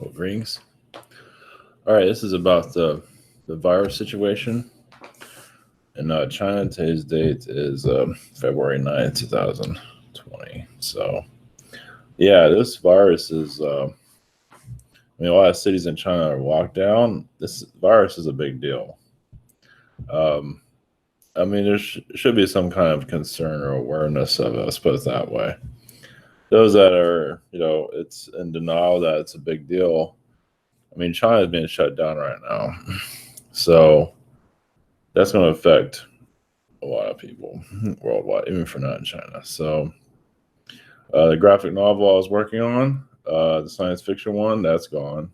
Well, greetings. All right, this is about the virus situation in China. Today's date is February 9th, 2020. So, yeah, this virus is, a lot of cities in China are locked down. This virus is a big deal. Um, there should be some kind of concern or awareness of it, let's put it that way. Those that are, it's in denial that it's a big deal. China is being shut down right now. So, that's going to affect a lot of people worldwide, even if not in China. So the graphic novel I was working on, the science fiction one, that's gone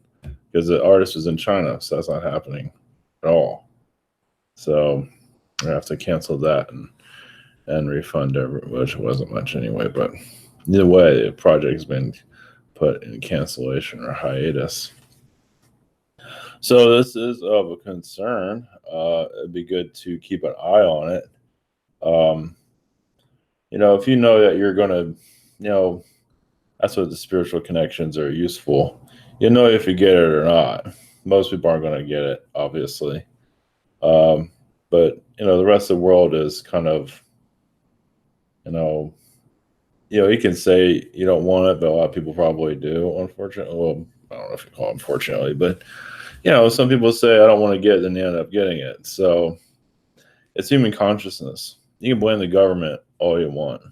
because the artist was in China, so that's not happening at all. So I have to cancel that and refund which wasn't much anyway. But either way, the project has been put in cancellation or hiatus. So this is of a concern. It'd be good to keep an eye on it. Um, if you know that you're going to, that's what the spiritual connections are useful. You know if you get it or not. Most people aren't going to get it, obviously. But, the rest of the world is kind of, you can say you don't want it, but a lot of people probably do, unfortunately. Well, I don't know if you call it unfortunately, but, some people say, I don't want to get it, then they end up getting it. So it's human consciousness. You can blame the government all you want.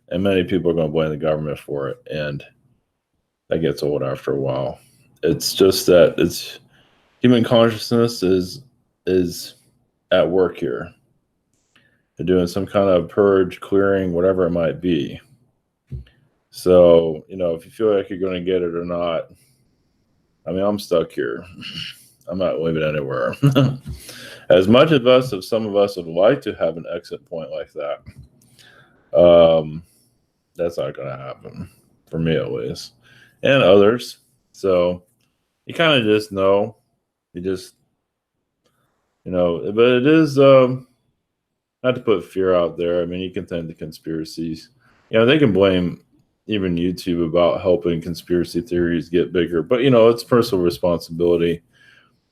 And many people are going to blame the government for it. And that gets old after a while. It's just that it's human consciousness is at work here. They're doing some kind of purge, clearing, whatever it might be. So, if you feel like you're going to get it or not, I'm stuck here. I'm not leaving anywhere. As much as some of us would like to have an exit point like that, that's not going to happen, for me at least, and others. So you kind of just know, but it is, not to put fear out there. You can think the conspiracies, they can blame even YouTube about helping conspiracy theories get bigger, but it's personal responsibility.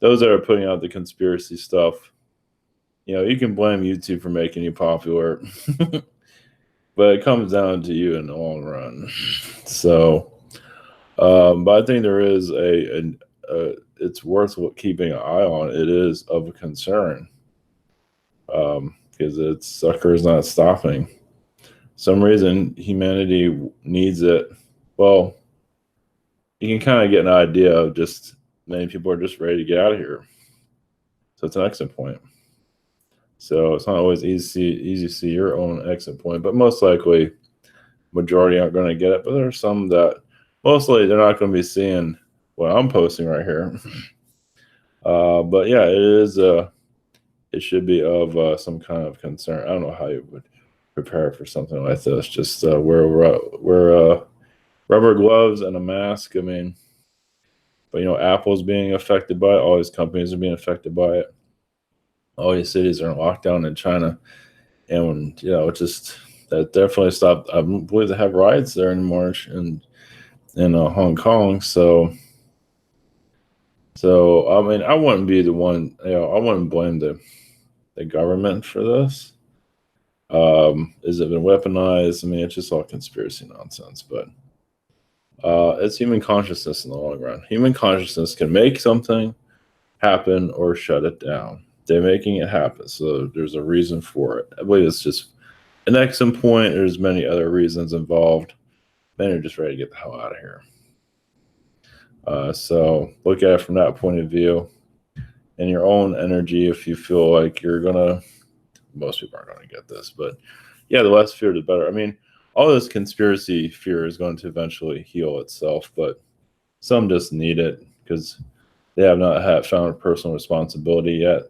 Those that are putting out the conspiracy stuff, you can blame YouTube for making you popular, but it comes down to you in the long run. So, but I think there is it's worth keeping an eye on. It is of a concern because its sucker is not stopping. Some reason humanity needs it. Well, you can kind of get an idea of just many people are just ready to get out of here. So it's an exit point. So it's not always easy to see your own exit point, but most likely majority aren't going to get it. But there are some that mostly they're not going to be seeing what I'm posting right here. But yeah, it is. It should be of some kind of concern. I don't know how you would prepare for something like this. Just wear rubber gloves and a mask. But Apple's being affected by it. All these companies are being affected by it. All these cities are in lockdown in China, and it just that definitely stopped. I don't believe they have riots there in March in Hong Kong. So I wouldn't be the one. I wouldn't blame the government for this. Has it been weaponized? It's just all conspiracy nonsense. But it's human consciousness in the long run. Human consciousness can make something happen or shut it down. They're making it happen, so there's a reason for it. I believe it's just an exit point. There's many other reasons involved. Men are just ready to get the hell out of here. So look at it from that point of view. And your own energy, if you feel like most people aren't going to get this, but yeah, the less fear, the better. All this conspiracy fear is going to eventually heal itself, but some just need it because they have not found personal responsibility yet.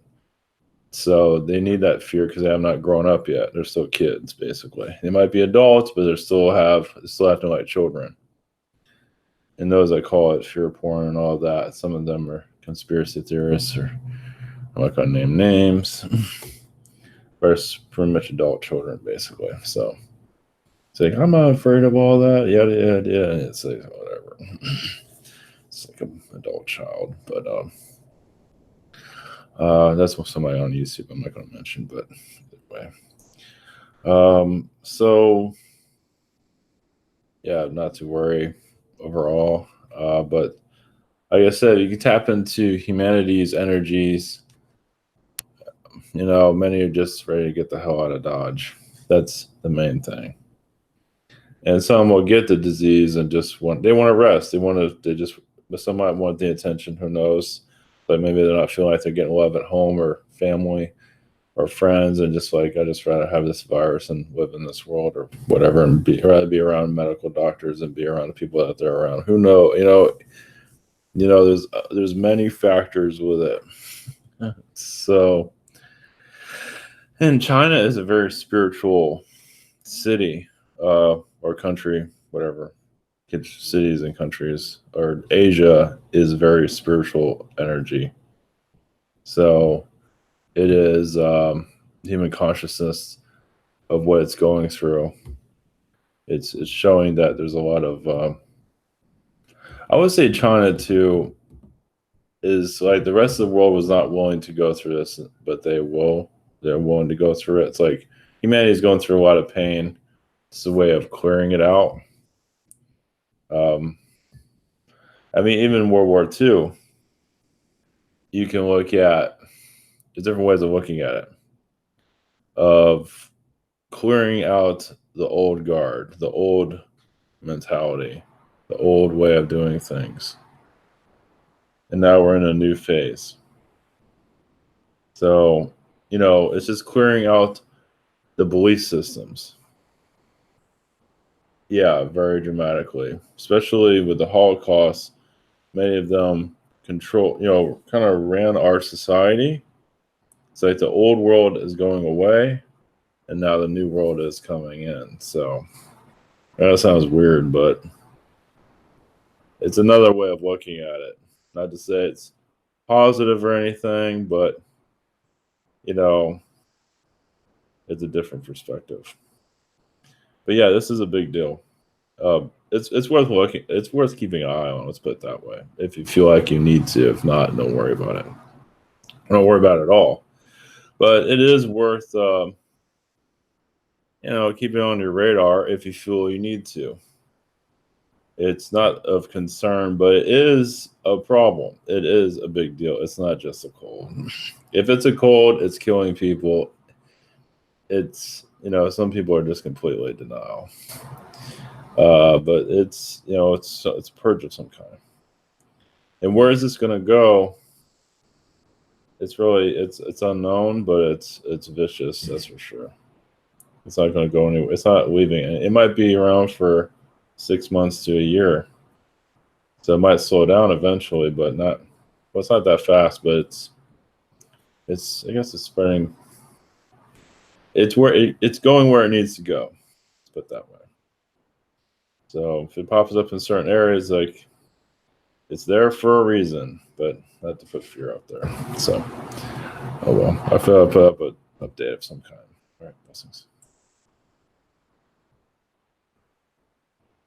So they need that fear because they have not grown up yet. They're still kids, basically. They might be adults, but they still acting like children. And those that call it fear porn and all that, some of them are conspiracy theorists, or I'm not going to name names. But it's pretty much adult children, basically. So it's like, I'm not afraid of all that. Yeah. It's like, whatever. just like an adult child. But that's somebody on YouTube I'm not going to mention, but anyway. So yeah, not to worry overall. But like I said, you can tap into humanity's energies. Many are just ready to get the hell out of Dodge. That's the main thing. And some will get the disease and they want to rest. But some might want the attention, who knows? But maybe they're not feeling like they're getting love at home or family or friends, and just like, I just rather have this virus and live in this world or whatever, and rather be around medical doctors and be around the people that they're around. Who know? There's many factors with it. So, and China is a very spiritual city, or country, whatever. Cities and countries, or Asia is very spiritual energy. So it is human consciousness of what it's going through. It's showing that there's a lot of I would say China too is like the rest of the world was not willing to go through this, but they're willing to go through it. It's like humanity is going through a lot of pain. It's a way of clearing it out. I mean, even World War II, you can look at, there's different ways of looking at it, of clearing out the old guard, the old mentality, the old way of doing things. And now we're in a new phase. So, it's just clearing out the belief systems. Yeah, very dramatically, especially with the Holocaust. Many of them kind of ran our society. It's like the old world is going away, and now the new world is coming in. So that sounds weird, but it's another way of looking at it. Not to say it's positive or anything, but it's a different perspective. But yeah, this is a big deal. It's worth looking. It's worth keeping an eye on. Let's put it that way. If you feel like you need to, if not, don't worry about it. Don't worry about it at all. But it is worth, keeping on your radar if you feel you need to. It's not of concern, but it is a problem. It is a big deal. It's not just a cold. If it's a cold, it's killing people. It's, some people are just completely in denial. But it's a purge of some kind. And where is this going to go? It's really it's unknown, but it's vicious. That's for sure. It's not going to go anywhere. It's not leaving. It might be around for 6 months to a year, so it might slow down eventually, but not. Well, it's not that fast, but it's. I guess it's spreading. It's going where it needs to go. Let's put it that way. So if it pops up in certain areas, like, it's there for a reason, but not to put fear out there. So, oh well. I feel I put up an update of some kind. All right, blessings.